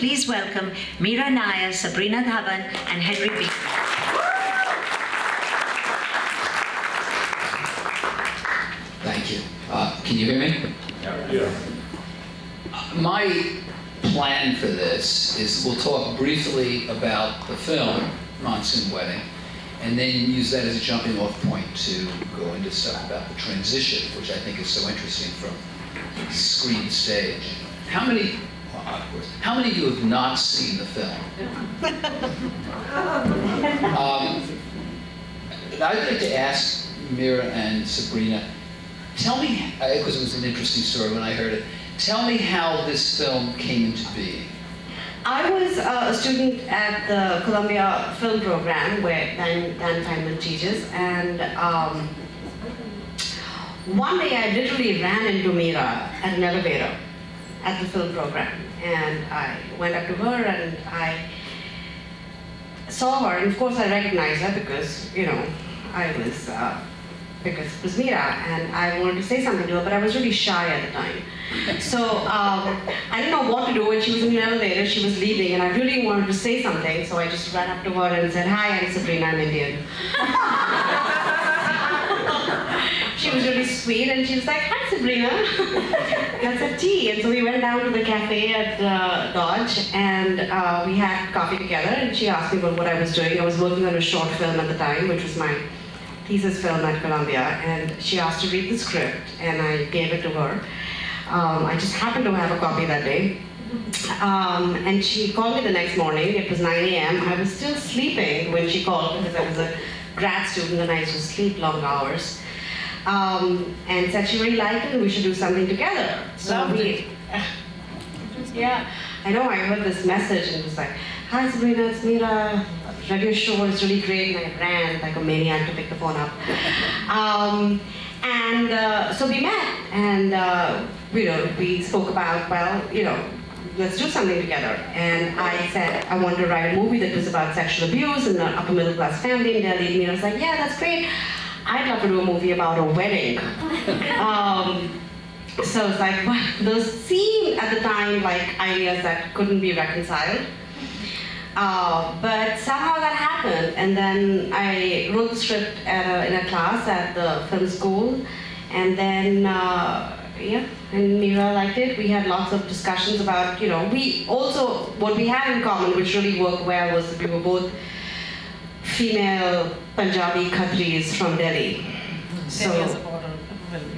please welcome Meera Nair, Sabrina Dhawan, and Henry Beaton. Thank you. Can you hear me? Yeah. My plan for this is we'll talk briefly about the film, Monsoon Wedding, and then use that as a jumping off point to go into stuff about the transition, which I think is so interesting from screen to stage. How many of you have not seen the film? I'd like to ask Meera and Sabrina, tell me, because it was an interesting story when I heard it, tell me how this film came into being. I was a student at the Columbia Film Program where Dan Feynman teaches, and one day I literally ran into Meera at an elevator at the film program, and I went up to her and I saw her, and of course I recognized her because, you know, because it was Meera, and I wanted to say something to her, but I was really shy at the time. So I didn't know what to do, and she was in the elevator, she was leaving, and I really wanted to say something, so I just ran up to her and said, "Hi, I'm Sabrina, I'm Indian." She was really sweet, and she was like, "Hi, Sabrina, let's have tea." And so we went down to the cafe at Dodge, and we had coffee together, and she asked me what I was doing. I was working on a short film at the time, which was my thesis film at Columbia, and she asked to read the script, and I gave it to her. I just happened to have a copy that day. And she called me the next morning. It was 9 a.m. I was still sleeping when she called because I was a grad student and I used to sleep long hours. And said she really liked it and we should do something together. So yeah, I know, I heard this message and was like, "Hi Sabrina, it's Meera. Read your show, it's really great." And I ran like a maniac to pick the phone up. So we met, and we spoke about, well, let's do something together. And I said I wanted to write a movie that was about sexual abuse in an upper middle class family in Delhi. And Meera was like, "Yeah, that's great. I'd love to do a movie about a wedding." So it's like, well, those seemed at the time like ideas that couldn't be reconciled. But somehow that happened, and then I wrote the script in a class at the film school, and then and Meera liked it. We had lots of discussions about, what we had in common, which really worked well, was that we were both female Punjabi Khatris from Delhi. 10 years apart.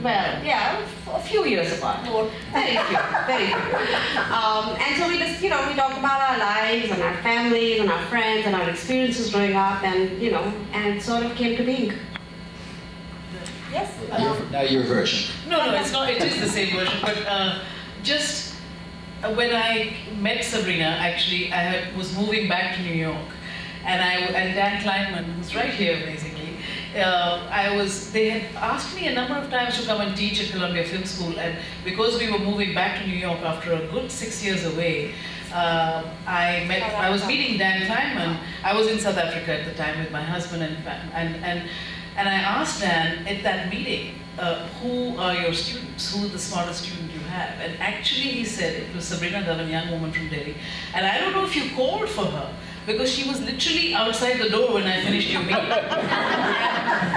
Well, yeah, a few years apart. Very few, very few. And so we just, we talk about our lives and our families and our friends and our experiences growing up, and, and it sort of came to being. Yes? Now your version. No, it's not. It is the same version, but just when I met Sabrina, actually, I was moving back to New York, and Dan Kleinman, who's right here, basically. They had asked me a number of times to come and teach at Columbia Film School, and because we were moving back to New York after a good 6 years away, I was meeting Dan Kleinman. I was in South Africa at the time with my husband and I asked Dan at that meeting, who are your students? Who is the smartest student you have? And actually he said it was Sabrina Dhawan, young woman from Delhi. And I don't know if you called for her, because she was literally outside the door when I finished your meeting.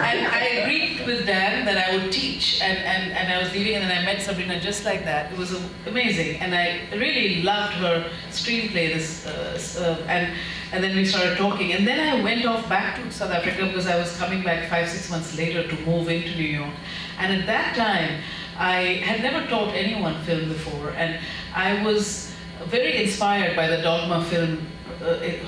And I agreed with Dan that I would teach, and I was leaving, and then I met Sabrina just like that. It was amazing, and I really loved her screenplay, and then we started talking. And then I went off back to South Africa because I was coming back 5-6 months later to move into New York. And at that time, I had never taught anyone film before, and I was very inspired by the Dogma film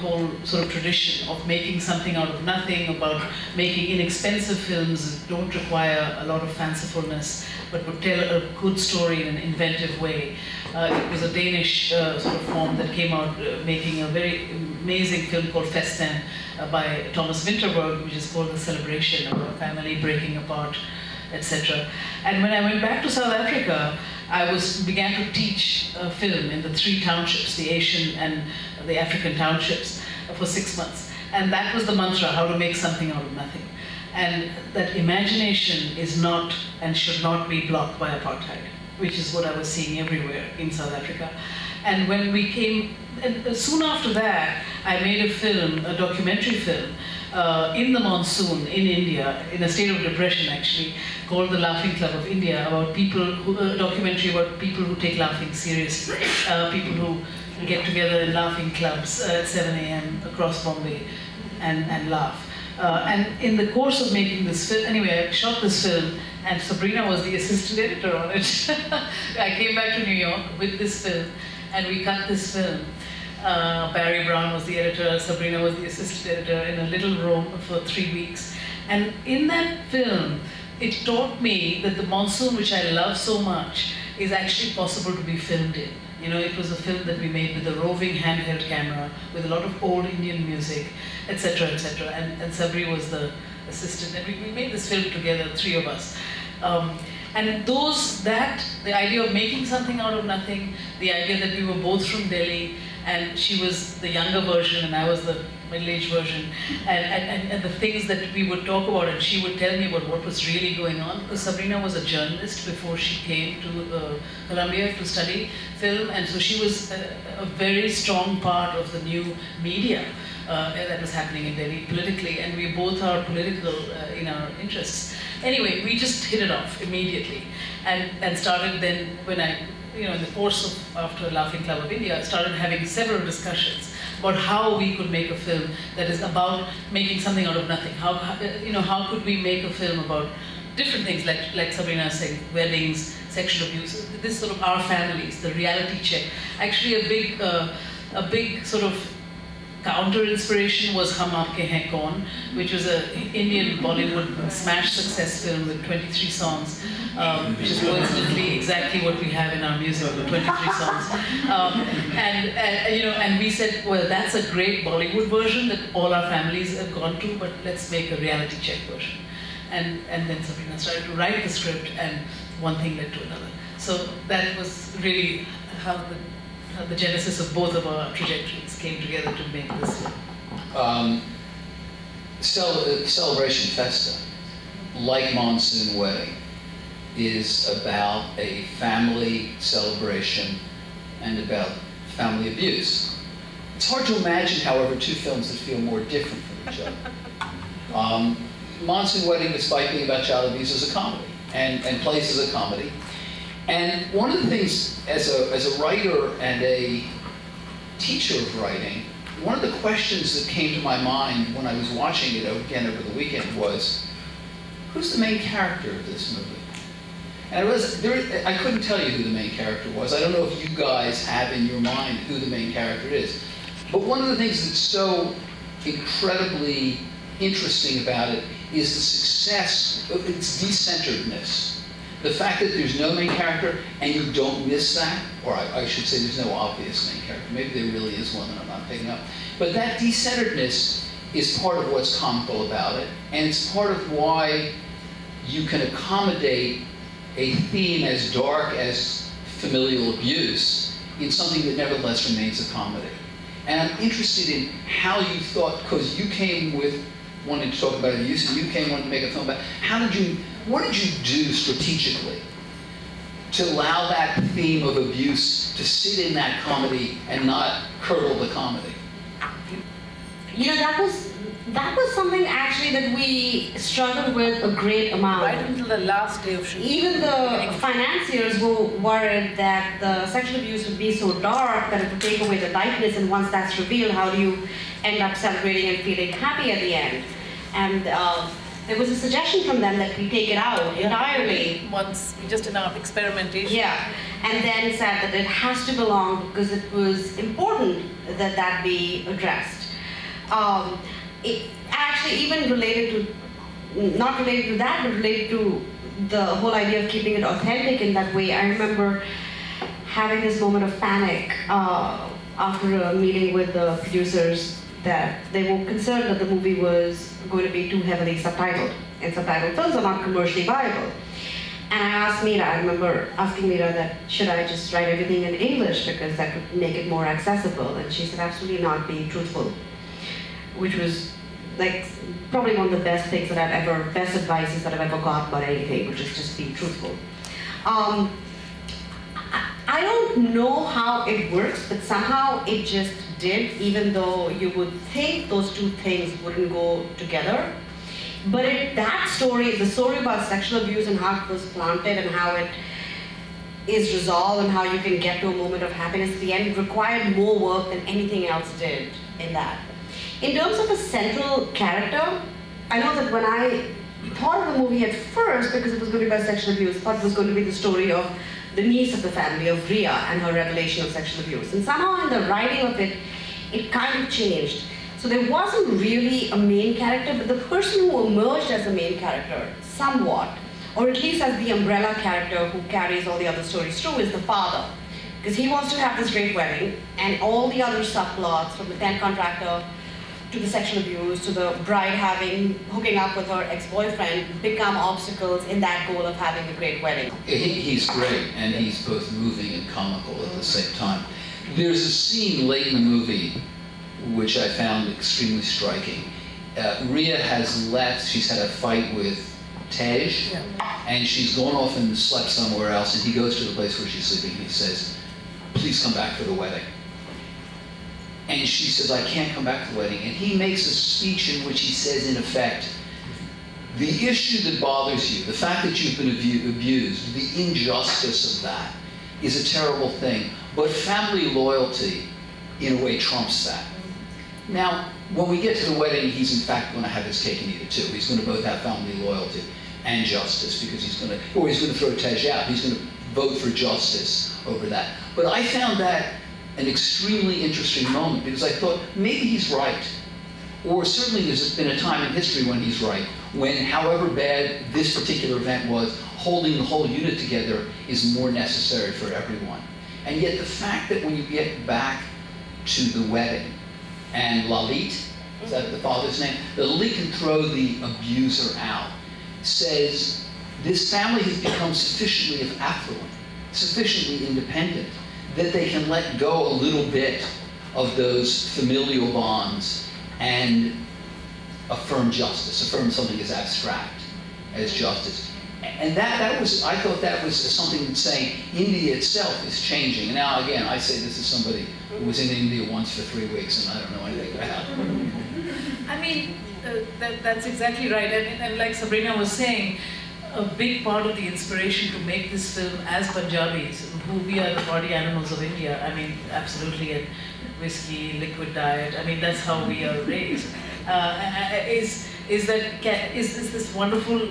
whole sort of tradition of making something out of nothing, about making inexpensive films that don't require a lot of fancifulness, but would tell a good story in an inventive way. It was a Danish sort of form that came out making a very amazing film called Festin by Thomas Vinterberg, which is called The Celebration of a Family Breaking Apart, etc. And when I went back to South Africa, I began to teach film in the 3 townships, the Asian and the African townships, for 6 months. And that was the mantra, how to make something out of nothing. And that imagination is not and should not be blocked by apartheid. which is what I was seeing everywhere in South Africa. And when we came, and soon after that, I made a film, a documentary film, in the monsoon in India, in a state of depression actually, called The Laughing Club of India, about people, a documentary about people who take laughing seriously, people who get together in laughing clubs at 7 a.m. across Bombay and laugh. And in the course of making this film, anyway, I shot this film, and Sabrina was the assistant editor on it. I came back to New York with this film, and we cut this film. Barry Brown was the editor, Sabrina was the assistant editor, in a little room for 3 weeks. And in that film, it taught me that the monsoon, which I love so much, is actually possible to be filmed in. You know, it was a film that we made with a roving handheld camera, with a lot of old Indian music, etc., etc. And Sabri was the assistant, and we made this film together, 3 of us. And the idea of making something out of nothing, the idea that we were both from Delhi, and she was the younger version and I was the middle-aged version, and the things that we would talk about, and she would tell me about what was really going on, because Sabrina was a journalist before she came to Columbia to study film, and so she was a very strong part of the new media that was happening in Delhi politically, and we both are political in our interests. Anyway, we just hit it off immediately, and started then, when I, you know, in the course of, after Laughing Club of India, started having several discussions about how we could make a film that is about making something out of nothing. How you know, how could we make a film about different things, like Sabrina saying, weddings, sexual abuse, this sort of our families, the reality check. Actually, a big sort of counter inspiration was Hum Aapke Hain Kaun, which was an Indian Bollywood smash success film with 23 songs, which is coincidentally exactly what we have in our music, 23 songs. And you know, and we said, well, that's a great Bollywood version that all our families have gone to, but let's make a reality check version. And then Sabrina started to write the script, and one thing led to another. So that was really how the genesis of both of our trajectories came together to make this film. Celebration Festa, like Monsoon Wedding, is about a family celebration and about family abuse. It's hard to imagine, however, 2 films that feel more different from each other. Monsoon Wedding, despite being about child abuse, is a comedy, and plays as a comedy. And one of the things, as a writer and a teacher of writing, one of the questions that came to my mind when I was watching it again over the weekend was, who's the main character of this movie? And I couldn't tell you who the main character was. I don't know if you guys have in your mind who the main character is. But one of the things that's so incredibly interesting about it is the success of its decenteredness. The fact that there's no main character and you don't miss that, or I should say there's no obvious main character. Maybe there really is one that I'm not picking up. But that decenteredness is part of what's comical about it, and it's part of why you can accommodate a theme as dark as familial abuse in something that nevertheless remains a comedy. And I'm interested in how you thought, because you came with wanting to talk about abuse, and you came wanting to make a film about, what did you do strategically to allow that theme of abuse to sit in that comedy and not curdle the comedy? You know, that was something actually that we struggled with a great amount. Right until the last day of shooting. Even the financiers were worried that the sexual abuse would be so dark that it would take away the lightness, and once that's revealed, how do you end up celebrating and feeling happy at the end? And there was a suggestion from them that we take it out entirely. Once, just in our experimentation. Yeah, and then said that it has to belong because it was important that that be addressed. It actually even related to, not related to that, but related to the whole idea of keeping it authentic in that way. I remember having this moment of panic after a meeting with the producers, that they were concerned that the movie was going to be too heavily subtitled, and subtitled films are not commercially viable. And I asked Meera, I remember asking Meera that, should I just write everything in English because that would make it more accessible? And she said, absolutely not, be truthful. Which was like probably one of the best things that best advices that I've ever got about anything, which is just be truthful. I don't know how it works, but somehow it just did, even though you would think those two things wouldn't go together. But that story, the story about sexual abuse and how it was planted and how it is resolved and how you can get to a moment of happiness at the end, required more work than anything else did in that. In terms of a central character, I know that when I thought of the movie at first, because it was going to be about sexual abuse, thought it was going to be the story of the niece of the family, of Ria, and her revelation of sexual abuse. And somehow in the writing of it, it kind of changed. So there wasn't really a main character, but the person who emerged as the main character, somewhat, or at least as the umbrella character who carries all the other stories through, is the father. Because he wants to have this great wedding, and all the other subplots, from the tent contractor to the sexual abuse, to the bride hooking up with her ex-boyfriend, become obstacles in that goal of having a great wedding. He's great, and he's both moving and comical at the same time. There's a scene late in the movie which I found extremely striking. Ria has left, she's had a fight with Tej, and she's gone off and slept somewhere else, and he goes to the place where she's sleeping, and he says, "Please come back for the wedding." And she says, "I can't come back to the wedding." And he makes a speech in which he says, in effect, the issue that bothers you, the fact that you've been abused, the injustice of that is a terrible thing. But family loyalty, in a way, trumps that. Now, when we get to the wedding, he's in fact going to have his cake and eat it too. He's going to both have family loyalty and justice, because he's going to throw Tej out. He's going to vote for justice over that. But I found that an extremely interesting moment, because I thought maybe he's right. Or certainly there's been a time in history when he's right, when however bad this particular event was, holding the whole unit together is more necessary for everyone. And yet the fact that when you get back to the wedding, and Lalit, is that the father's name? Lalit can throw the abuser out, says this family has become sufficiently affluent, sufficiently independent, that they can let go a little bit of those familial bonds and affirm justice, affirm something as abstract as justice. And I thought that was something that's saying India itself is changing. And now again, I say this is somebody who was in India once for 3 weeks and I don't know anything about it. I mean, that's exactly right. And like Sabrina was saying, a big part of the inspiration to make this film as Punjabis, who we are the party animals of India, I mean, absolutely, and whiskey, liquid diet, I mean, that's how we are raised, is this wonderful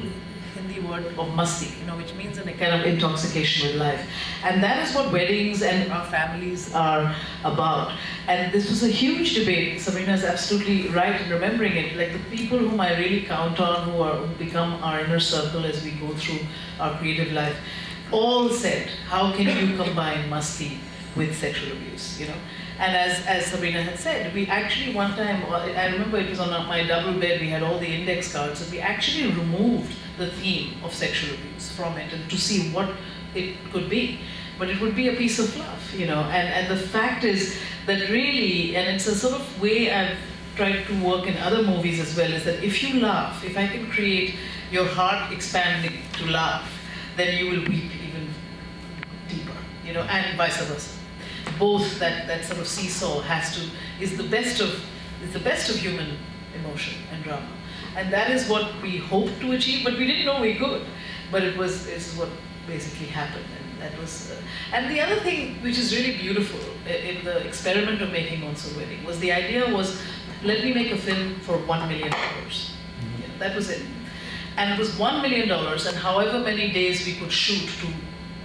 Hindi word of masti, which means a kind of intoxication with life. And that is what weddings and our families are about. And this was a huge debate. Sabrina is absolutely right in remembering it. Like the people whom I really count on, who become our inner circle as we go through our creative life, all said, how can you combine masti with sexual abuse, And as Sabrina had said, we actually one time, I remember it was on my double bed, we had all the index cards, and we actually removed the theme of sexual abuse from it and to see what it could be. But it would be a piece of fluff, and the fact is that really, and it's a sort of way I've tried to work in other movies as well, is that if you laugh, if I can create your heart expanding to laugh, then you will weep even deeper, and vice versa. Both that sort of seesaw is the best of human emotion and drama. And that is what we hoped to achieve, but we didn't know we could. But it's what basically happened. And that was, and the other thing which is really beautiful in the experiment of making Monsoon Wedding was the idea was, let me make a film for $1 million. That was it. And it was $1 million, and however many days we could shoot to,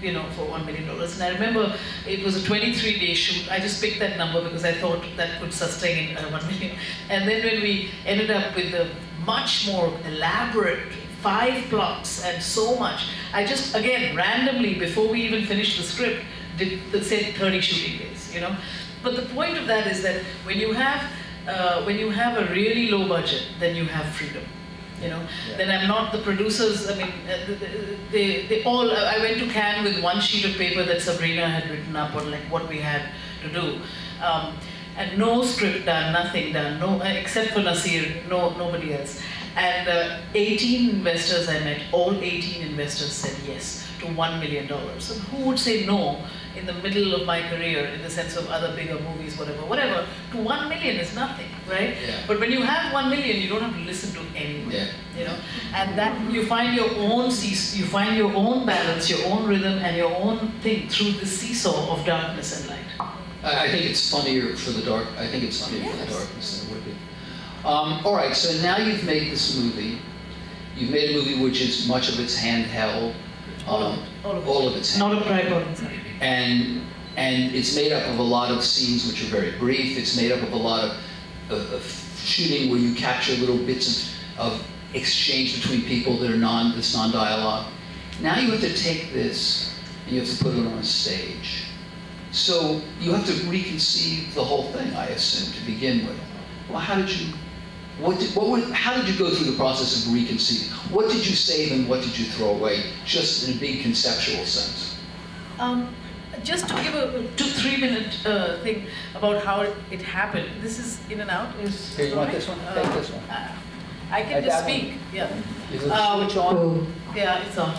for $1 million. And I remember it was a 23-day shoot. I just picked that number because I thought that could sustain 1 million. And then when we ended up with the much more elaborate 5 plots and so much, I just, again, randomly, before we even finished the script, said 30 shooting days, But the point of that is that when you have a really low budget, then you have freedom. Then I'm not the producers, I mean, they all, I went to Cannes with 1 sheet of paper that Sabrina had written up on like what we had to do. And no script done, nothing done, except for Nasir, nobody else. And 18 investors I met, all 18 investors said yes to $1 million. And who would say no in the middle of my career, in the sense of other bigger movies, whatever, to 1 million is nothing, right? Yeah. But when you have 1 million, you don't have to listen to anyone, Yeah. you know? And that, you find your own you find your own balance, your own rhythm, and your own thing through the seesaw of darkness and light. I think it's funnier for the dark. I think it's funnier for the darkness than it would be. All right, so now you've made this movie. You've made a movie which is much of it's handheld. All of it. It's Not a tripod inside. and it's made up of a lot of scenes which are very brief. It's made up of a lot of shooting where you capture little bits of exchange between people that are this non-dialogue. Now you have to take this and you have to put it on a stage. So you have to reconceive the whole thing, I assume, to begin with. Well, how did you? How did you go through the process of reconceiving? What did you save and what did you throw away, just in a big conceptual sense? Just to give a 2-3 minute thing about how it happened. This is in and out. Here, you want this one? Take this one. I can just speak. Yeah. Is it switch on? Yeah, it's on.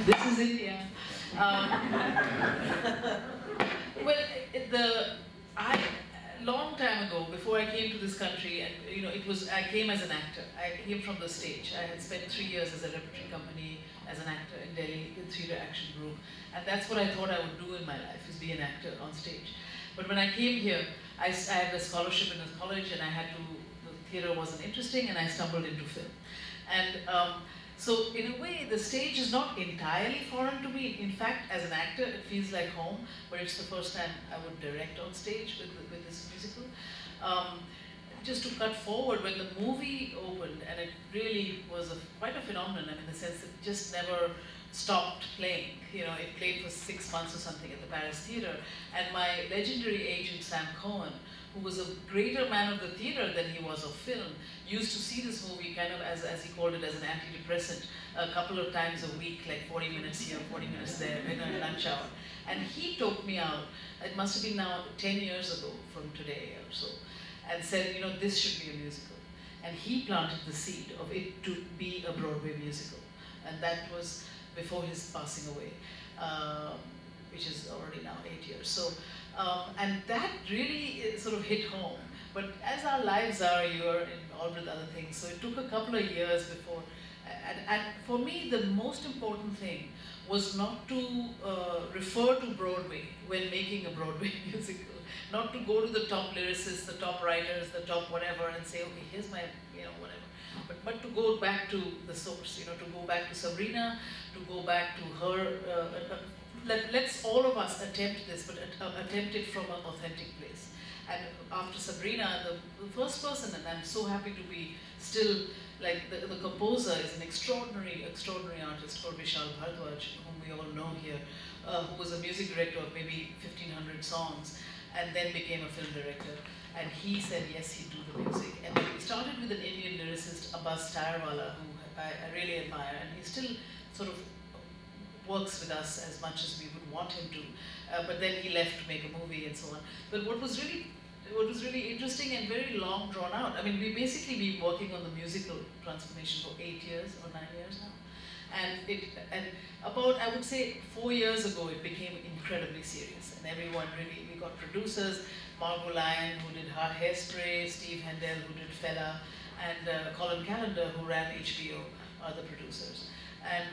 This is it. Yeah. Long time ago, before I came to this country, and you know, I came as an actor. I came from the stage. I had spent 3 years as a repertory company, as an actor in Delhi, in theatre action group, and that's what I thought I would do in my life, is be an actor on stage. But when I came here, I had a scholarship in a college, and the theatre wasn't interesting, and I stumbled into film. And so in a way, the stage is not entirely foreign to me. In fact, as an actor, it feels like home, but it's the first time I would direct on stage with this musical. Just to cut forward, when the movie opened, and it really was quite a phenomenon, I mean, in the sense that it just never stopped playing. You know, it played for 6 months or something at the Paris Theatre, and my legendary agent, Sam Cohen, who was a greater man of the theatre than he was of film, used to see this movie kind of as he called it, as an antidepressant, a couple of times a week, like 40 minutes here, 40 minutes there, in a lunch hour. And he took me out, it must have been now 10 years ago from today or so, and said, you know, this should be a musical. And he planted the seed of it to be a Broadway musical. And that was before his passing away, which is already now 8 years. So. And that really sort of hit home. But as our lives are, you're involved with other things. So it took a couple of years before. And for me, the most important thing was not to refer to Broadway when making a Broadway musical. Not to go to the top lyricists, the top writers, the top whatever, and say, okay, here's my, you know, whatever. But to go back to the source, you know, to go back to Sabrina, to go back to her. Let's all of us attempt this, but attempt it from an authentic place. And after Sabrina, the first person, and I'm so happy to be still, like the composer is an extraordinary artist called Vishal Bhardwaj, whom we all know here, who was a music director of maybe 1,500 songs, and then became a film director. And he said yes, he'd do the music. And we started with an Indian lyricist, Abbas Tyrewala, who I really admire, and he still sort of works with us as much as we would want him to, but then he left to make a movie and so on. But what was really interesting and very long drawn out, I mean, we basically been working on the musical transformation for 8 years or 9 years now. And about, I would say, 4 years ago, it became incredibly serious. And everyone really, we got producers, Margot Lyon, who did Hairspray, Steve Hendel, who did Fella, and Colin Callender, who ran HBO, are the producers. And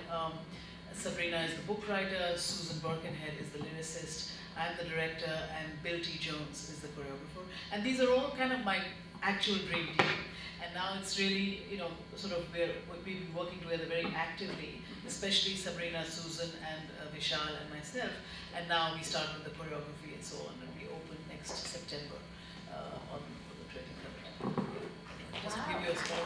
Sabrina is the book writer, Susan Birkenhead is the lyricist, I'm the director, and Bill T. Jones is the choreographer. And these are all kind of my actual dream team. And now it's really, you know, sort of we've been working together very actively, especially Sabrina, Susan, and Vishal and myself. And now we start with the choreography and so on, and we open next September on the 23rd. Just to give you a small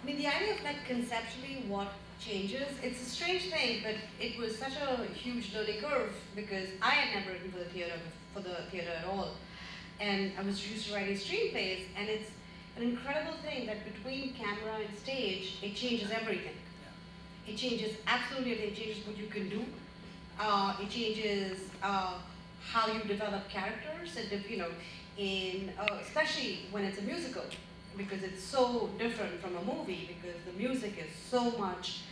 I mean, the idea of like conceptually what changes, it's a strange thing, but it was such a huge learning curve because I had never written for the theater at all. And I was used to writing screenplays, and it's an incredible thing that between camera and stage, it changes everything. It changes absolutely everything. It changes what you can do. It changes how you develop characters, and you know, especially when it's a musical. because it's so different from a movie, because the music is so much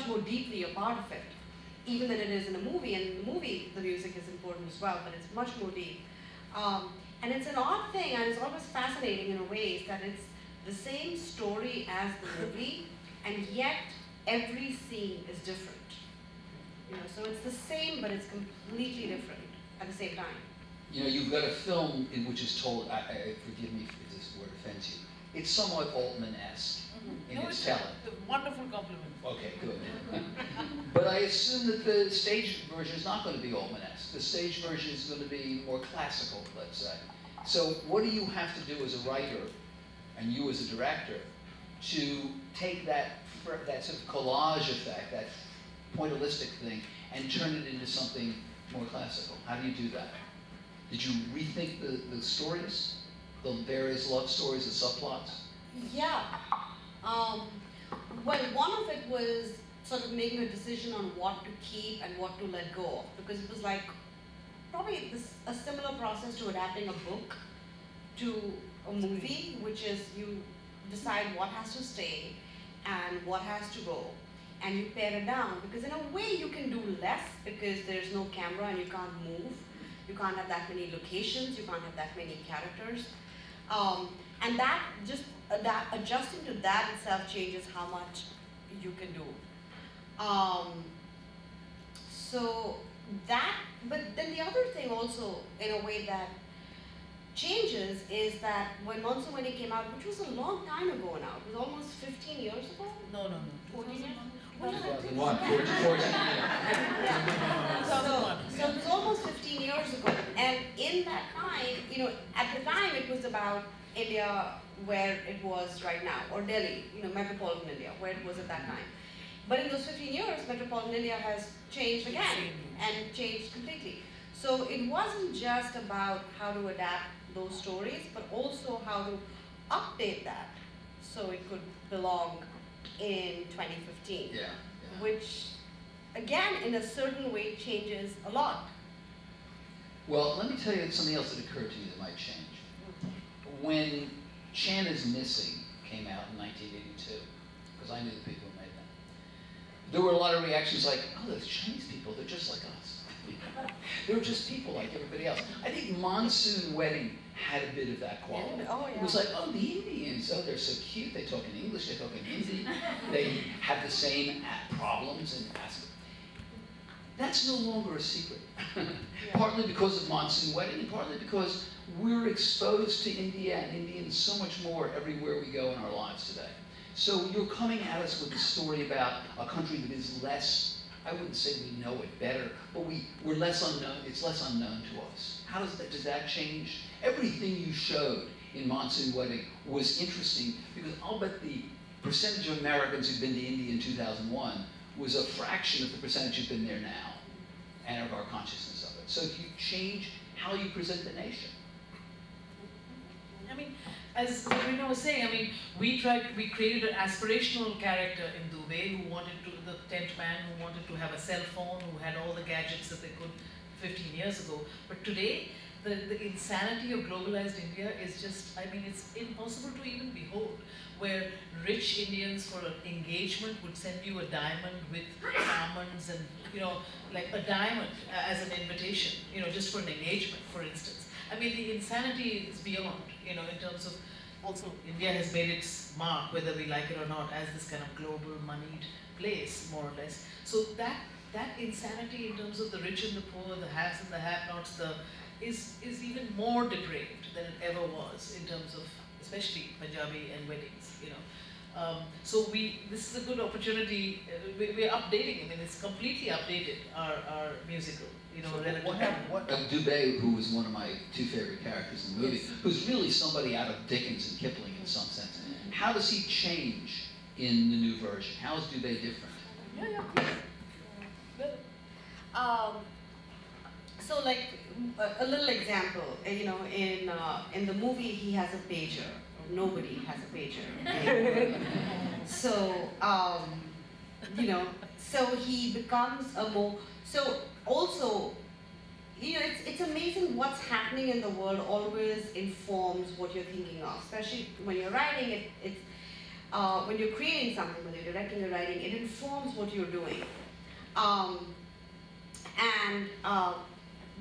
more deeply a part of it, even than it is in a movie. And in the movie, the music is important as well, but it's much more deep. And it's an odd thing, and it's always fascinating in a way, is that it's the same story as the movie, and yet every scene is different. So it's the same, but it's completely different at the same time. You've got a film in which is told, forgive me if this word offends you, it's somewhat Altman-esque in its telling. It's a wonderful compliment. Okay, good. But I assume that the stage version is not going to be Altman-esque. The stage version is going to be more classical, let's say. So what do you have to do as a writer, and you as a director, to take that sort of collage effect, that pointillistic thing, and turn it into something more classical? How do you do that? Did you rethink the stories, the various love stories and subplots? Yeah. Well, one of it was sort of making a decision on what to keep and what to let go of, because it was like probably a similar process to adapting a book to a movie, which is you decide what has to stay and what has to go, and you pare it down, because in a way you can do less because there's no camera and you can't move. You can't have that many locations, you can't have that many characters. And that adjusting to that itself changes how much you can do. So that, but then the other thing also, in a way that changes, is that when Monsoon Wedding came out, which was a long time ago now, it was almost 15 years ago? No. 14 years? 2001, 14 years. So it was almost 15 years ago, and in that time, at the time it was about India where it was right now, or Delhi, metropolitan India, where it was at that time. But in those 15 years, metropolitan India has changed again, and changed completely. So it wasn't just about how to adapt those stories, but also how to update that so it could belong in 2015. Yeah. Which, again, in a certain way, changes a lot. Well, let me tell you something else that occurred to you that might change. When Chan is Missing came out in 1982, because I knew the people who made that, there were a lot of reactions like, oh, those Chinese people, they're just like us. They're just people like everybody else. I think Monsoon Wedding had a bit of that quality. Oh, yeah. It was like, oh, the Indians, oh, they're so cute. They talk in English, they talk in Hindi. They have the same problems and aspects. That's no longer a secret. Partly because of Monsoon Wedding, and partly because we're exposed to India and Indians so much more everywhere we go in our lives today. So you're coming at us with a story about a country that is less, I wouldn't say we know it better, but we're less unknown, it's less unknown to us. How does that change? Everything you showed in Monsoon Wedding was interesting, because I'll bet the percentage of Americans who've been to India in 2001 was a fraction of the percentage who've been there now, and of our consciousness of it. So if you change how you present the nation. I mean, as Sabrina was saying, we created an aspirational character in Dubey who wanted to, the tent man who wanted to have a cell phone, who had all the gadgets that they could 15 years ago. But today, the insanity of globalized India is just, it's impossible to even behold, where rich Indians for an engagement would send you a diamond with almonds and, like a diamond as an invitation, just for an engagement, for instance. The insanity is beyond, in terms of, also India has made its mark, whether we like it or not, as this kind of global moneyed place, more or less. So that insanity in terms of the rich and the poor, the haves and the have-nots, is even more depraved than it ever was in terms of, especially Punjabi and weddings, So this is a good opportunity. We're updating. It's completely updated our musical. What Dubey, who was one of my two favorite characters in the movie, Yes. who's really somebody out of Dickens and Kipling in some sense. How does he change in the new version? How is Dubey different? So like a little example, in the movie he has a pager. Nobody has a pager. So, so he becomes so also it's amazing what's happening in the world always informs what you're thinking of, especially when you're writing. When you're creating something, when you're directing or writing, it informs what you're doing.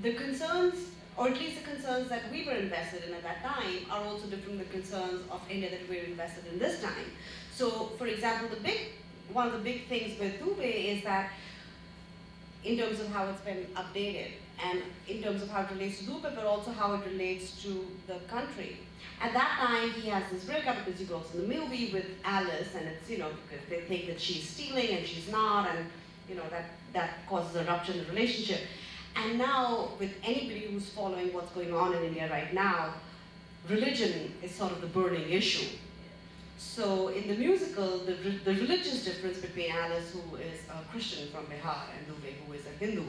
The concerns, or at least the concerns that we were invested in at that time, are also different from the concerns of India that we're invested in this time. So, for example, one of the big things with Dubey is that, in terms of how it's been updated, and in terms of how it relates to Dubey, but also how it relates to the country. At that time, he has this breakup because he goes in the movie with Alice, and it's, because they think that she's stealing and she's not, and that causes a rupture in the relationship. And now, with anybody who's following what's going on in India right now, religion is sort of the burning issue. So in the musical, the religious difference between Alice, who is a Christian from Bihar, and Dubey, who is a Hindu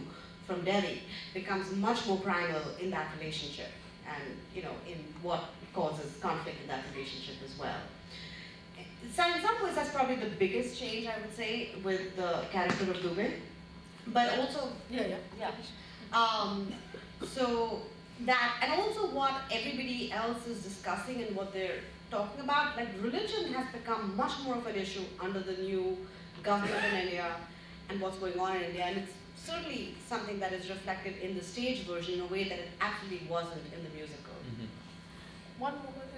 from Delhi, becomes much more primal in that relationship, and in what causes conflict in that relationship as well. So in some ways, that's probably the biggest change, I would say, with the character of Dubey. But also, so that, and also what everybody else is discussing and what they're talking about, like religion has become much more of an issue under the new government in India and what's going on in India, and it's certainly something that is reflected in the stage version in a way that it actually wasn't in the musical.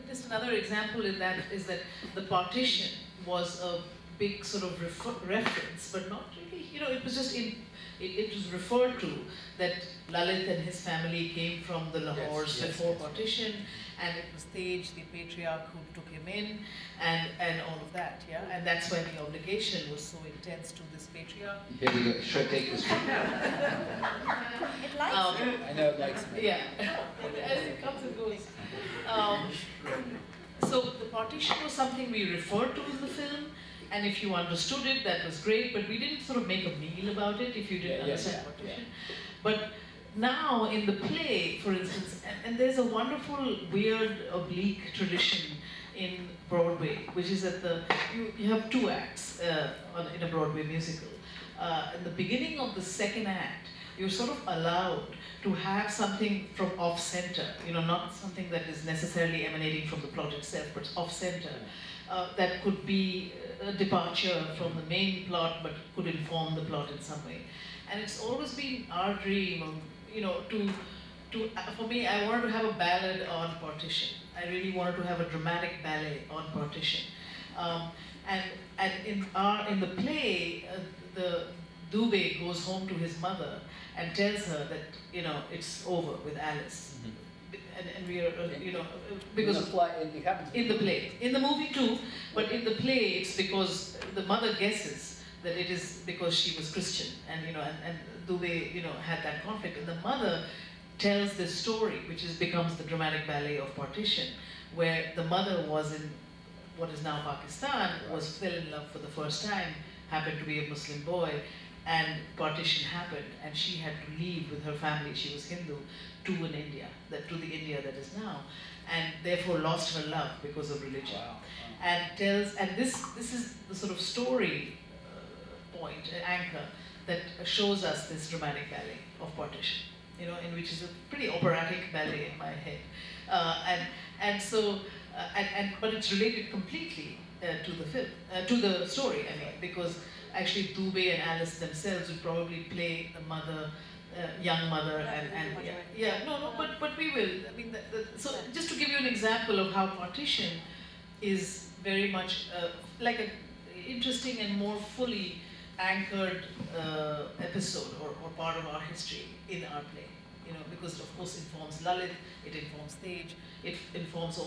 Just another example in that is that the partition was a big sort of reference, but not really, it was just it was referred to that Lalit and his family came from the Lahores before partition, and it was Tej, the patriarch, who took him in, and all of that, and that's why the obligation was so intense to this patriarch. Here we go. Should I take this one? It likes me. I know it likes me. Yeah, as it comes and goes. So the partition was something we referred to in the film, and if you understood it, that was great, but we didn't sort of make a meal about it if you didn't understand partition. But now in the play, for instance, and there's a wonderful, weird, oblique tradition in Broadway, which is that you have two acts in a Broadway musical. In the beginning of the second act, you're sort of allowed to have something from off-center, not something that is necessarily emanating from the plot itself, but off-center. That could be a departure from the main plot, but could inform the plot in some way. And it's always been our dream of, for me, I wanted to have a ballad on partition. I really wanted to have a dramatic ballet on partition. And in the play, the Dubey goes home to his mother and tells her that, it's over with Alice. And we are, because in the play, in the movie too, but in the play it's because the mother guesses that it is because she was Christian, and and Dubey had that conflict, and the mother tells this story, which becomes the dramatic ballet of partition, where the mother was in what is now Pakistan, fell in love for the first time, happened to be a Muslim boy, and partition happened, and she had to leave with her family. She was Hindu, to the India that is now, and therefore lost her love because of religion. Wow. And this is the sort of story point, anchor, that shows us this dramatic ballet of partition, in which is a pretty operatic ballet in my head, but it's related completely to the film, to the story. I mean, because actually Dubey and Alice themselves would probably play the mother, young mother, but we will. I mean, so just to give you an example of how partition is very much like an interesting and more fully anchored episode or part of our history in our play. Because of course it informs Lalit, it informs Tej, it informs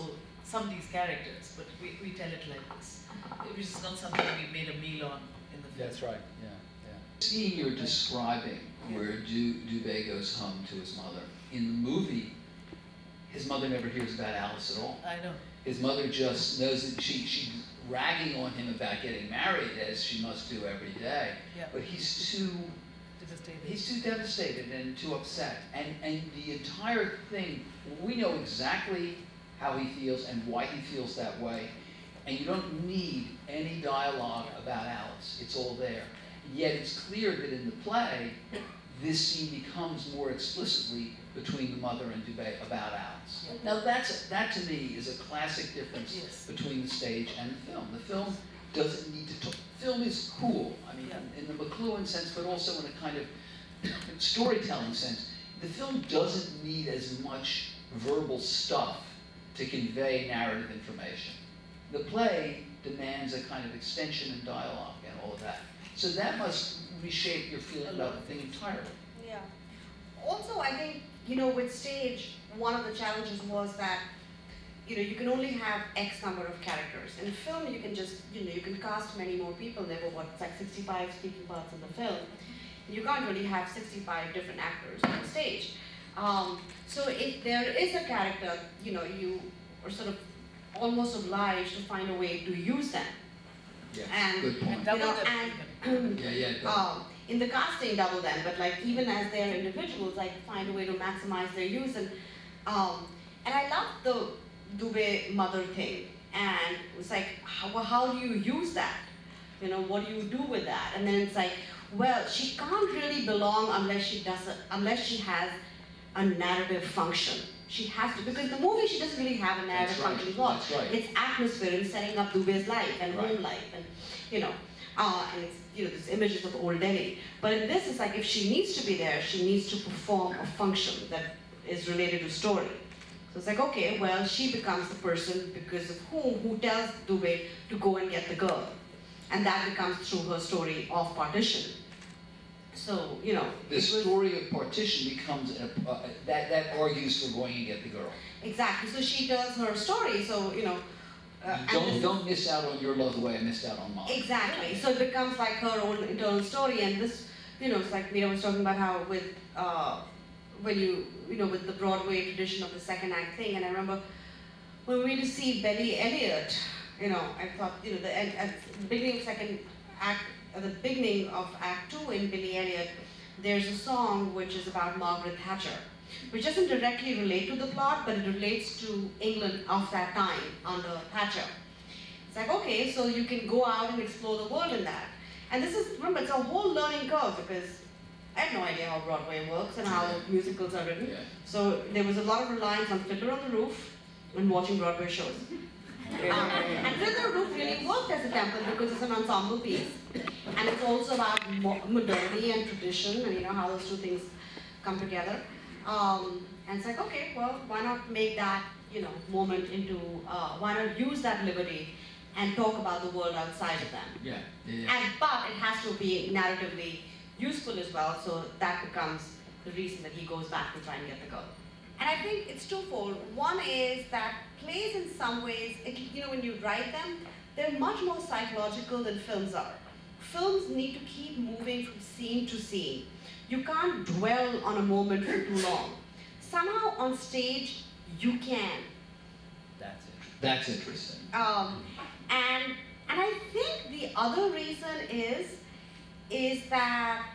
some of these characters, but we tell it like this, which is not something we made a meal on in the film. That's right, yeah. The scene you're describing, where Dubey goes home to his mother, in the movie, his mother never hears about Alice at all. I know. His mother just knows that she's ragging on him about getting married, as she must do every day. Yeah. But he's too devastated and too upset. And the entire thing, we know exactly how he feels and why he feels that way. And you don't need any dialogue about Alice. It's all there. Yet it's clear that in the play, this scene becomes more explicitly between the mother and Dubé about Alice. Now that to me is a classic difference between the stage and the film. The film doesn't need to talk. Film is cool, I mean, in the McLuhan sense, but also in a kind of storytelling sense. The film doesn't need as much verbal stuff to convey narrative information. The play demands a kind of extension in dialogue and all of that. So that must reshape your feeling about the thing entirely. Yeah. Also, I think, with stage, one of the challenges was that, you can only have X number of characters. In film, you can just, you can cast many more people. There were, it's like 65 speaking parts in the film. You can't really have 65 different actors on the stage. So if there is a character, you are sort of almost obliged to find a way to use them. Yeah, and, good point. In the casting, double them, but like even as they're individuals, like find a way to maximize their use. And I love the Dubé mother thing. And it was like, how do you use that? What do you do with that? And then it's like, well, she can't really belong unless she has a narrative function. She has to, because the movie, she doesn't really have a narrative function at all. That's right. It's atmosphere and setting up Dubé's life and home life, and and it's these images of old Delhi. But in this, it's like if she needs to be there, she needs to perform a function that is related to story. So it's like, okay, well, she becomes the person because of who tells Dubé to go and get the girl, and that becomes through her story of partition. So, the story of partition becomes, that argues for going and get the girl. Exactly, so she tells her story, so, don't miss out on your love the way I missed out on mine. Exactly, so it becomes like her own internal story, and this, it's like Meera was talking about how with, with the Broadway tradition of the second act thing, and I remember when we went to see Billy Elliot, I thought, at the beginning of second act, at the beginning of Act 2 in Billy Elliot, there's a song which is about Margaret Thatcher, which doesn't directly relate to the plot, but it relates to England of that time under Thatcher. It's like, okay, so you can go out and explore the world in that. And this is, remember, it's a whole learning curve because I had no idea how Broadway works and how musicals are written. Yeah. So there was a lot of reliance on Fiddler on the Roof and watching Broadway shows. And Fiddler on the Roof really worked as a temple because it's an ensemble piece. And it's also about modernity and tradition and how those two things come together. And it's like, okay, well, why not make that moment into, why not use that liberty and talk about the world outside of them. But it has to be narratively useful as well, so that becomes the reason that he goes back to try and get the girl. And I think it's twofold. One is that plays in some ways, when you write them, they're much more psychological than films are. Films need to keep moving from scene to scene. You can't dwell on a moment for too long. Somehow on stage, you can. That's interesting. And I think the other reason is that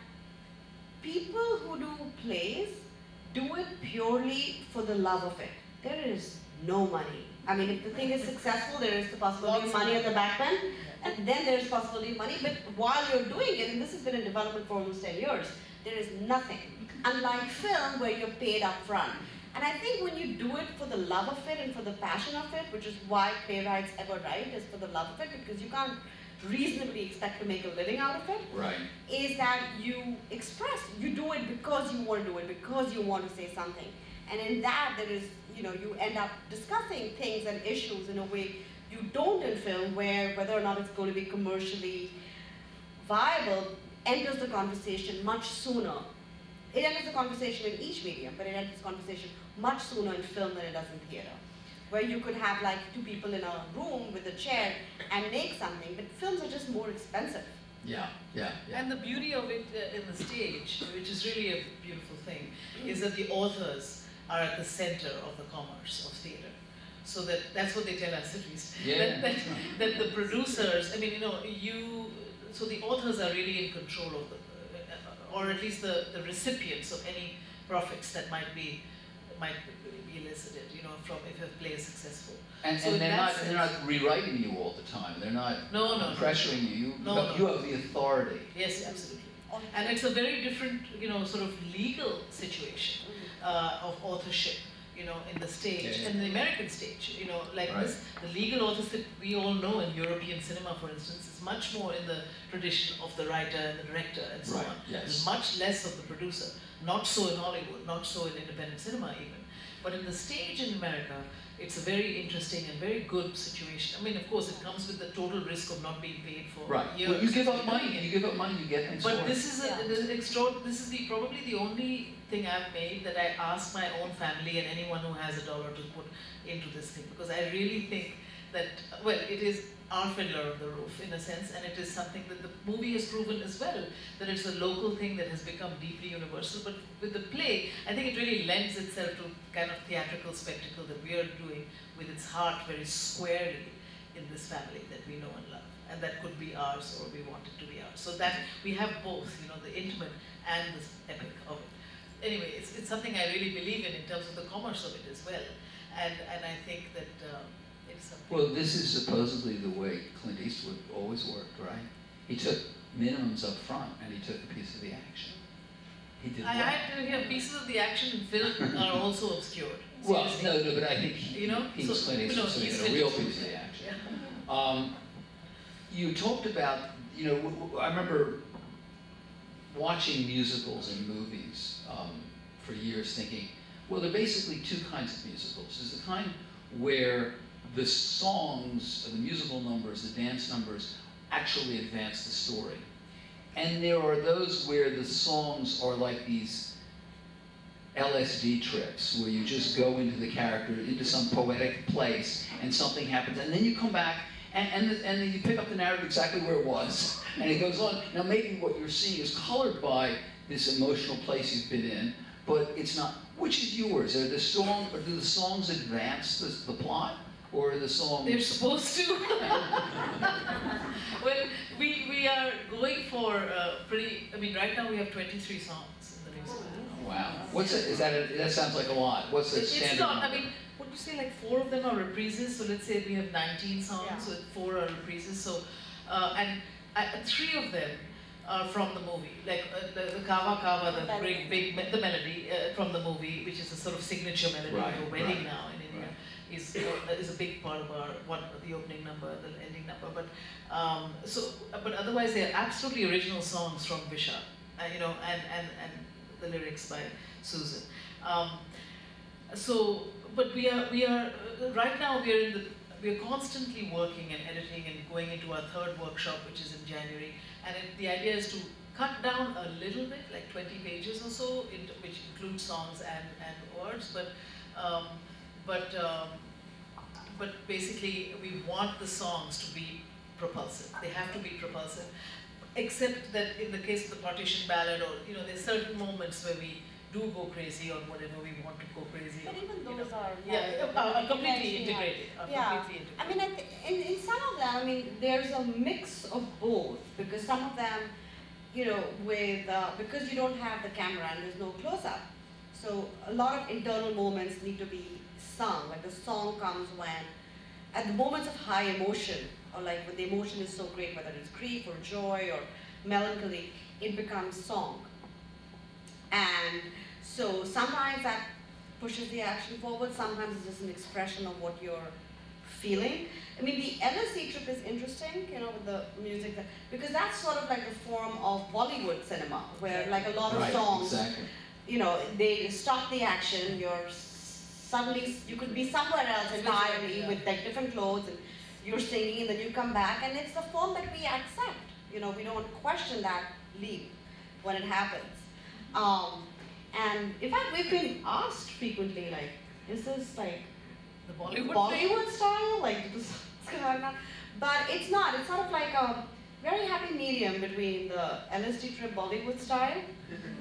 people who do plays do it purely for the love of it. There is no money. I mean, if the thing is successful, there is the possibility of money at the back end, and then there is possibility of money, but while you're doing it, and this has been in development for almost 10 years, there is nothing. Unlike film, where you're paid up front. And I think when you do it for the love of it and for the passion of it, which is why playwrights ever write, is for the love of it, because you can't reasonably expect to make a living out of it, is that you express, you do it because you want to do it, because you want to say something. And in that, there is, you end up discussing things and issues in a way you don't in film, where whether or not it's going to be commercially viable enters the conversation much sooner. It enters the conversation in each medium, but it enters the conversation much sooner in film than it does in theater, where you could have like two people in a room with a chair and make something, but films are just more expensive. And the beauty of it in the stage, which is really a beautiful thing, is that the authors are at the center of the commerce of theater. So that's what they tell us at least. That the producers, so the authors are really in control of or at least the recipients of any profits that might be elicited, from if a play is successful. And so they're not rewriting you all the time. They're not pressuring you. You have the authority. Yes, absolutely. And it's a very different, sort of legal situation of authorship, in the stage, and the American stage, like this, the legal authorship we all know in European cinema, for instance, is much more in the tradition of the writer and the director and so on. There's much less of the producer. Not so in Hollywood, not so in independent cinema even. But in the stage in America, it's a very interesting and very good situation. I mean, of course, it comes with the total risk of not being paid for years. Well, you give up money, you get things But for this is probably the only thing I've made that I ask my own family and anyone who has $1 to put into this thing. Because I really think that, well, it is our Fiddler on the Roof in a sense, and it is something that the movie has proven as well, that it's a local thing that has become deeply universal. But with the play, I think it really lends itself to kind of theatrical spectacle that we are doing with its heart very squarely in this family that we know and love. And that could be ours, or we want it to be ours. So that we have both, the intimate and the epic of it. Anyway, it's something I really believe in terms of the commerce of it as well. And I think that it's something. Well, this is supposedly the way Clint Eastwood always worked, right? He took minimums up front and he took a piece of the action. He did I had to hear pieces of the action in film are also obscured. Well, no, but I think he's Clint Eastwood, so he had a real piece of the action. Yeah. You talked about, I remember watching musicals and movies for years thinking, well, there are basically two kinds of musicals. There's the kind where the songs, the musical numbers, the dance numbers actually advance the story. And there are those where the songs are like these LSD trips, where you just go into the character, into some poetic place, and something happens, and then you come back, and then you pick up the narrative exactly where it was, and it goes on. Now maybe what you're seeing is colored by this emotional place you've been in, but it's not. Which is yours? Or do the songs advance the plot? Or the songs? They're supposed to. Well, we are going for right now we have 23 songs in the musical. Wow. What's it? That sounds like a lot. What's the standard? It's not, would you say like 4 of them are reprises? So let's say we have 19 songs, so 4 are reprises. So, and 3 of them are from the movie, like the Kava Kava, the the melody from the movie, which is a sort of signature melody of a wedding now in India, is a big part of the opening number, the ending number. But but otherwise they are absolutely original songs from Visha, and the lyrics by Susan. But we are right now we are constantly working and editing and going into our 3rd workshop, which is in January. And the idea is to cut down a little bit, like 20 pages or so, which includes songs and words. But basically, we want the songs to be propulsive. They have to be propulsive. Except that in the case of the partition ballad, or there's certain moments where we do go crazy on whatever we want to go crazy on. But even those are completely integrated. In some of them, there's a mix of both, because some of them, because you don't have the camera and there's no close-up, so a lot of internal moments need to be sung. Like the song comes when, at the moments of high emotion, or like when the emotion is so great, whether it's grief or joy or melancholy, it becomes song. And so sometimes that pushes the action forward, sometimes it's just an expression of what you're feeling. The LSD trip is interesting, with the music, because that's sort of like a form of Bollywood cinema, where like a lot of songs, they stop the action, you could be somewhere else entirely with like different clothes, and you're singing, and then you come back, and it's the form that we accept. We don't question that leap when it happens. And in fact, we've been asked frequently, like, is this like the Bollywood style? Like, but it's not. It's sort of like a very happy medium between the LSD trip Bollywood style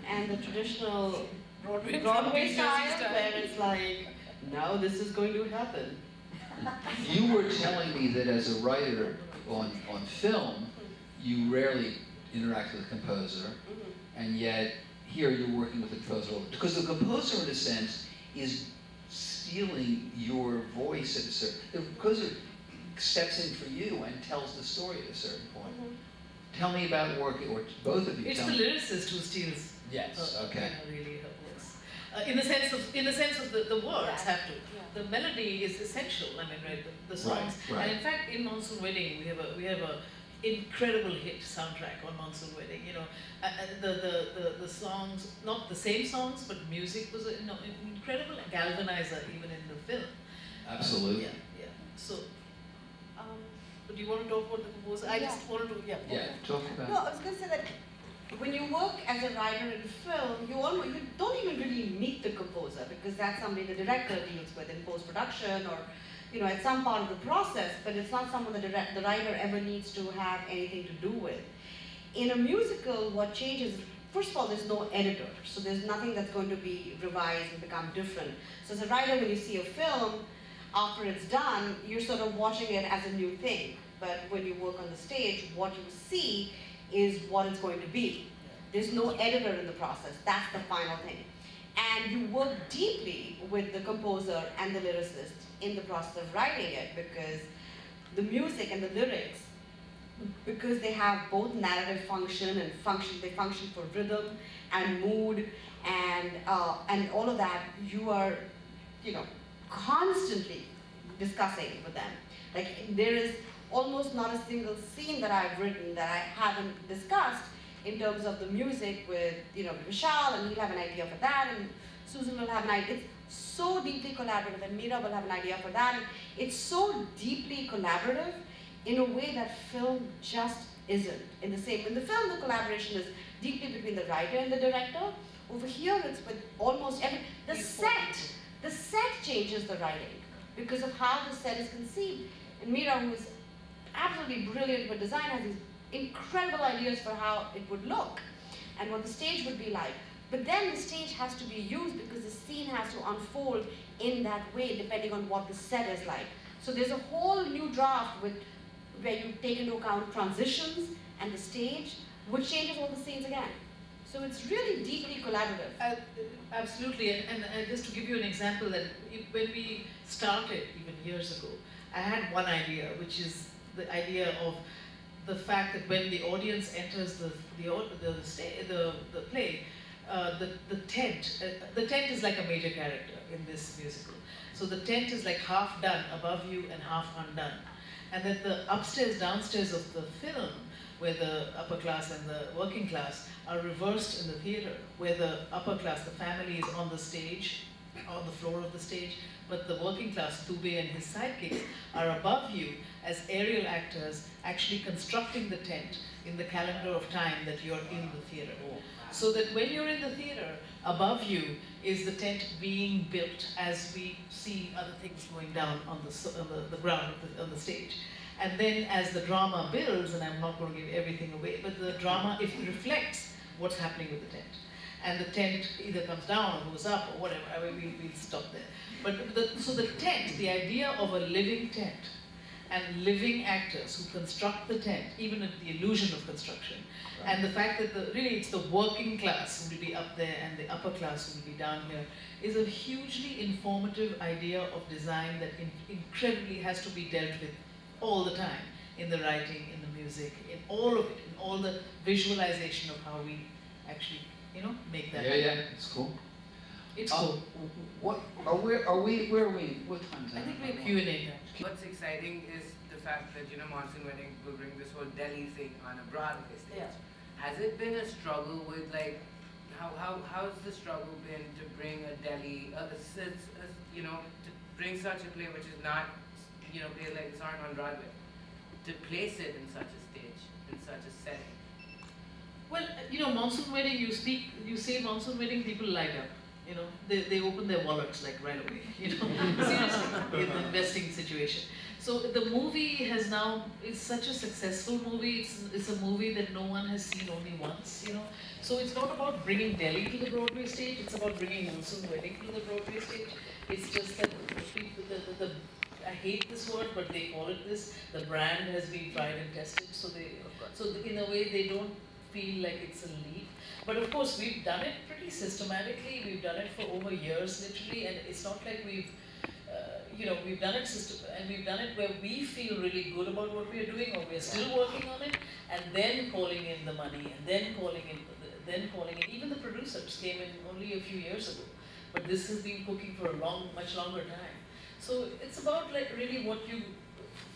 and the traditional Broadway style, where it's like, now this is going to happen. You were telling me that as a writer on film, you rarely interact with the composer, and yet here you're working with the composer. Because the composer, in a sense, is stealing your voice at a certain... The composer steps in for you and tells the story at a certain point. tell me about working, or both of you. It's tell the me. lyricist who steals. Yes. Okay. Really her voice. In the sense of the words have to. The melody is essential. I mean, right? The songs. Right. And in fact, in Monsoon Wedding, we have a incredible hit soundtrack on Monsoon Wedding. You know, the songs, not the same songs, but music was an incredible galvanizer even in the film. Absolutely. Yeah. So, do you want to talk about the composer? I just wanted to. Yeah. Talk about. No, I was going to say that when you work as a writer in film, you don't even really meet the composer, because that's somebody the director deals with in post-production or, you know, at some part of the process, but it's not someone the writer ever needs to have anything to do with. In a musical, what changes, first of all, there's no editor, so there's nothing that's going to be revised and become different. So as a writer, when you see a film, after it's done, you're sort of watching it as a new thing. But when you work on the stage, what you see is what it's going to be. There's no editor in the process. That's the final thing. And you work deeply with the composer and the lyricist in the process of writing it, because the music and the lyrics, because they have both narrative function and they function for rhythm and mood and all of that, you are, you know, constantly discussing with them. Like, there is almost not a single scene that I've written that I haven't discussed in terms of the music with, you know, Vishal, and he'll have an idea for that, and Susan will have an idea. It's so deeply collaborative, and Meera will have an idea for that. And it's so deeply collaborative in a way that film just isn't. In the film, the collaboration is deeply between the writer and the director. Over here, it's with almost every, the set changes the writing because of how the set is conceived. And Meera, who is absolutely brilliant with design, has these incredible ideas for how it would look and what the stage would be like. But then the stage has to be used because the scene has to unfold in that way depending on what the set is like. So there's a whole new draft where you take into account transitions and the stage, which changes all the scenes again. So it's really deeply collaborative. Absolutely, and just to give you an example, that when we started even years ago, I had one idea, which is the idea of the fact that when the audience enters the play, the tent is like a major character in this musical. So the tent is like half done above you and half undone, and that the upstairs, downstairs of the film, where the upper class and the working class are reversed in the theater, where the upper class, the family, is on the stage, on the floor of the stage, but the working class, Tube and his sidekicks, are above you as aerial actors, actually constructing the tent in the calendar of time that you're in the theater. So that when you're in the theater, above you is the tent being built as we see other things going down on the ground, on the stage. And then as the drama builds, and I'm not going to give everything away, but the drama, it reflects what's happening with the tent. And the tent either comes down or goes up or whatever. I mean, we'll stop there. But so the tent, the idea of a living tent and living actors who construct the tent, even the illusion of construction, right. And the fact that really it's the working class who will be up there and the upper class who will be down here, is a hugely informative idea of design that incredibly has to be dealt with all the time in the writing, in the music, in all of it, in all the visualization of how we actually, you know, make that happen. Yeah, it's cool. It's cool. Where are we? What time is it? I think we're Q&A. What's exciting is the fact that, you know, Monsoon Wedding will bring this whole Delhi thing on a Broadway stage. Yeah. Has it been a struggle with, like, how's the struggle been to bring a Delhi, you know, to bring such a play which is not, you know, plays like this aren't on Broadway, to place it in such a stage, in such a setting? Well, you know, Monsoon Wedding, you say Monsoon Wedding, people light up. You know, they open their wallets like right away, you know, seriously, in the investing situation. So the movie has now, it's such a successful movie, it's a movie that no one has seen only once, you know. So it's not about bringing Delhi to the Broadway stage, it's about bringing Monsoon Wedding to the Broadway stage. It's just that I hate this word, but they call it this, the brand has been tried and tested, so in a way they don't feel like it's a leap. But of course, we've done it pretty systematically. We've done it for over years, literally, and it's not like we've, you know, we've done it and we've done it where we feel really good about what we are doing, or we are still working on it, and then calling in the money, and then calling in. Even the producers came in only a few years ago, but this has been cooking for a much longer time. So it's about like really what you,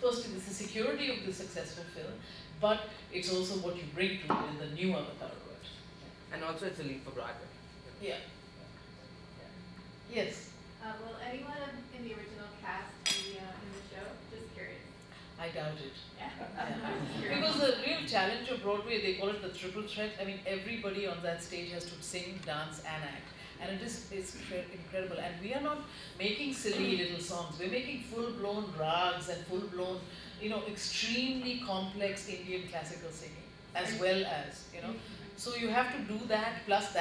firstly, it's the security of the successful film, but it's also what you bring to it in the new avatar of it. And also it's a leap for Broadway. Yeah. Yes. Will anyone in the original cast be in the show? Just curious. I doubt it. Yeah. Yeah. Because the real challenge of Broadway, they call it the triple threat. I mean, everybody on that stage has to sing, dance, and act. And it's incredible. And we are not making silly little songs. We're making full-blown rags and full-blown, you know, extremely complex Indian classical singing, as well as, you know. So you have to do that, plus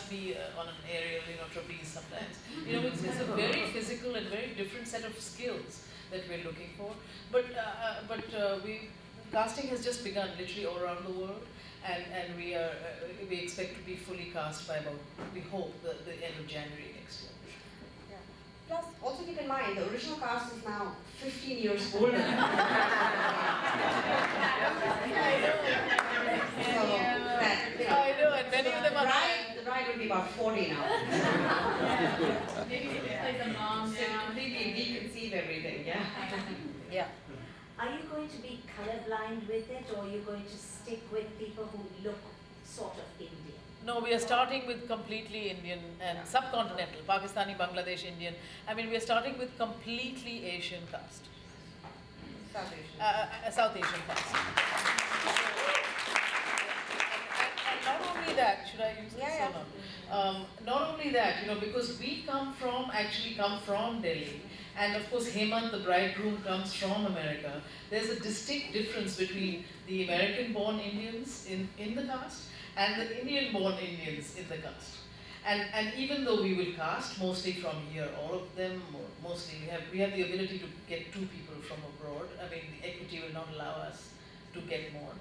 be on an aerial, you know, trapeze sometimes. You know, it's a very physical and very different set of skills that we're looking for. But casting has just begun literally all around the world, and we expect to be fully cast by about, we hope, the end of January next year. Yeah. Plus, also keep in mind, the original cast is now 15 years older. I know, and many of them are. The bride will be about 40 now. Maybe she plays a mom now. Completely deconceive everything, yeah. Yeah. Are you going to be colorblind with it, or are you going to stick with people who look sort of Indian? No, we are starting with completely Indian and subcontinental, Pakistani, Bangladesh, Indian. I mean, we are starting with completely Asian cast. South Asian. South Asian cast. And not only that, should I use this or not? Not only that, you know, because we actually come from Delhi, and of course Hemant, the bridegroom, comes from America. There's a distinct difference between the American-born Indians in the cast and the Indian-born Indians in the cast. And even though we will cast mostly from here, all of them, mostly, we have the ability to get 2 people from abroad. I mean, the equity will not allow us to get more.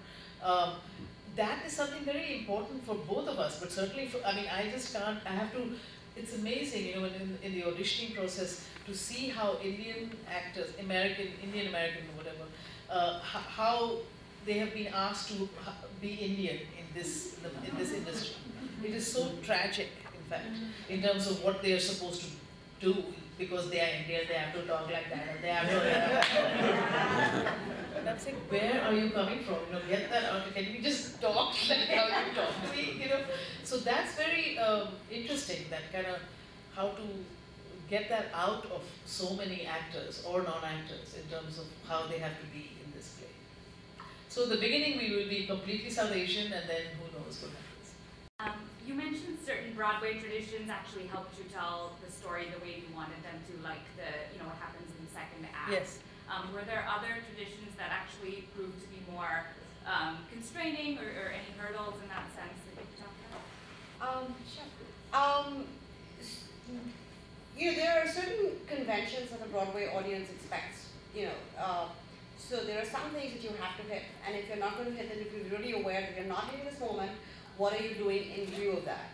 That is something very important for both of us, but certainly for, I mean, I just can't, I have to, it's amazing, you know, in the auditioning process, to see how Indian actors, Indian American, whatever, how they have been asked to be Indian in this industry. It is so tragic, in fact, in terms of what they are supposed to do, because they are Indian, they have to talk like that, and they have to. And I'm saying, where are you coming from? You know, get that out. Can you just talk like how you talk to me? You know, so that's very interesting. That kind of how to get that out of so many actors or non-actors in terms of how they have to be in this play. So the beginning we will be completely South Asian, and then who knows what happens. You mentioned certain Broadway traditions actually helped you tell the story the way you wanted them to, like what happens in the second act. Yes. Were there other traditions that actually proved to be more constraining, or any hurdles in that sense that you could talk about? Sure. You know, there are certain conventions that the Broadway audience expects, you know. So there are some things that you have to hit, and if you're not going to hit them, if you're really aware that you're not hitting this moment, what are you doing in view of that?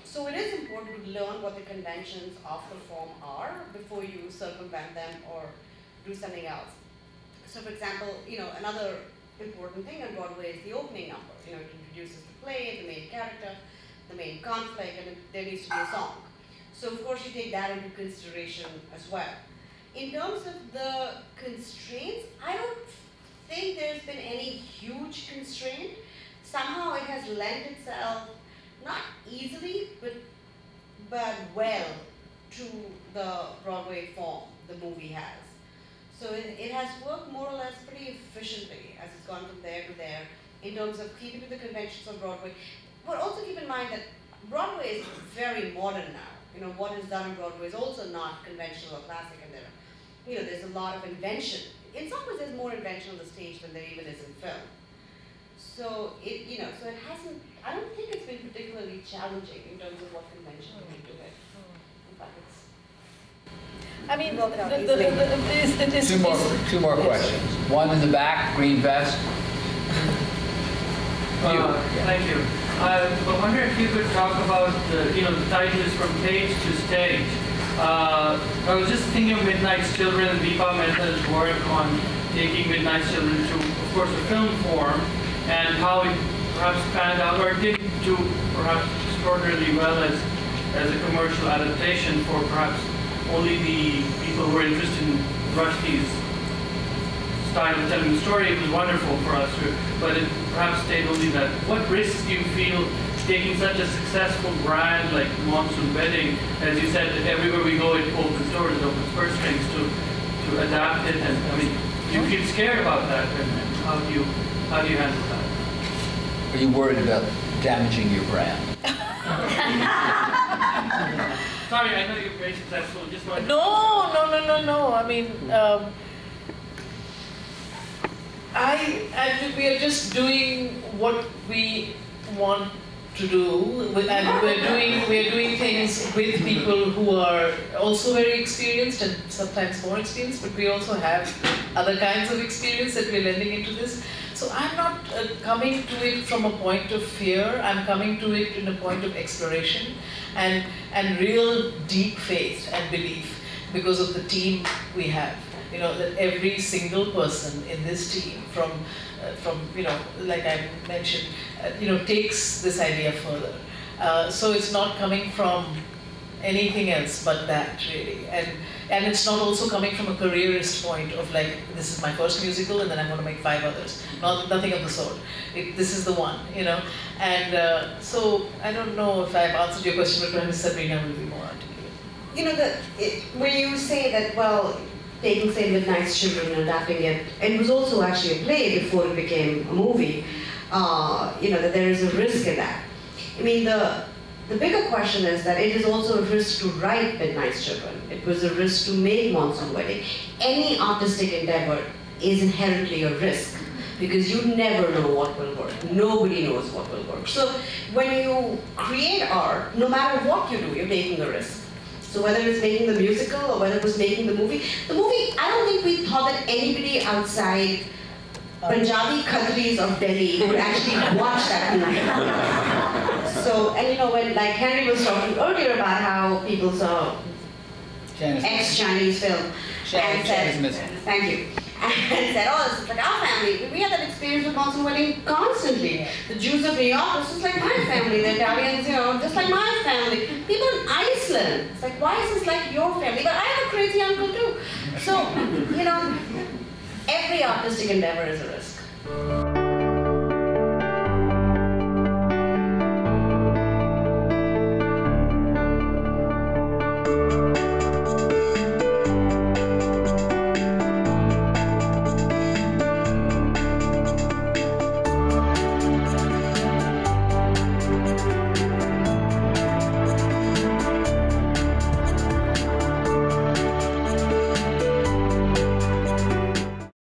So it is important to learn what the conventions of the form are before you circumvent them or do something else. So for example, you know, another important thing on Broadway is the opening number. You know, it introduces the play, the main character, the main conflict, and there needs to be a song. So of course you take that into consideration as well. In terms of the constraints, I don't think there's been any huge constraint. Somehow it has lent itself, not easily, but well to the Broadway form the movie has. So it has worked more or less pretty efficiently as it's gone from there to there in terms of keeping to the conventions of Broadway. But also keep in mind that Broadway is very modern now. You know, what is done on Broadway is also not conventional or classic, and there's a lot of invention. In some ways, there's more invention on the stage than there even is in film. So it hasn't. I don't think it's been particularly challenging in terms of what convention we do it. In fact, it's. I mean, Two more questions. One in the back, green vest. Thank you. I wonder if you could talk about the title is From Page to Stage. I was just thinking of Midnight's Children and Deepa Mehta's work on taking Midnight's Children to, of course, a film form, and how it perhaps panned out, or did do perhaps extraordinarily well as a commercial adaptation for perhaps only the people who are interested in Rushdie's style of telling the story. It was wonderful for us, but it perhaps stayed only that. What risks do you feel taking such a successful brand like Monsoon Wedding? As you said, everywhere we go, it opens doors, it opens purse strings to adapt it. And I mean, do you feel scared about that? And how do you handle that? Are you worried about damaging your brand? Sorry, I know you're very successful. Just wanted No. I mean, we are just doing what we want to do, and we're doing things with people who are also very experienced and sometimes more experienced, but we also have other kinds of experience that we're lending into this. So I'm not coming to it from a point of fear. I'm coming to it in a point of exploration and real deep faith and belief because of the team we have. You know, that every single person in this team, from you know, like I mentioned, you know, takes this idea further. So it's not coming from anything else but that, really. And it's not also coming from a careerist point of like, this is my first musical and then I'm going to make 5 others. Nothing of the sort. This is the one, you know. And so I don't know if I've answered your question, but perhaps Sabrina will be more articulate. You know, when you say that, well, taking, say, Midnight's Children and adapting it, it was also actually a play before it became a movie, you know, that there is a risk in that. I mean, the bigger question is that it is also a risk to write Midnight's Children. It was a risk to make Monsoon Wedding. Any artistic endeavor is inherently a risk because you never know what will work. Nobody knows what will work. So when you create art, no matter what you do, you're taking a risk. So whether it's making the musical or whether it was making the movie, I don't think we thought that anybody outside Punjabi countries of Delhi would actually watch that tonight. So, and you know, when like Henry was talking earlier about how people saw ex-Chinese film and said, thank you, and said, oh, this is like our family. We had that experience with Monsoon Wedding constantly. The Jews of New York, this is like my family. The Italians, you know, just like my family. People in Iceland, it's like, why is this like your family? But I have a crazy uncle too. So, you know, every artistic endeavor is a risk.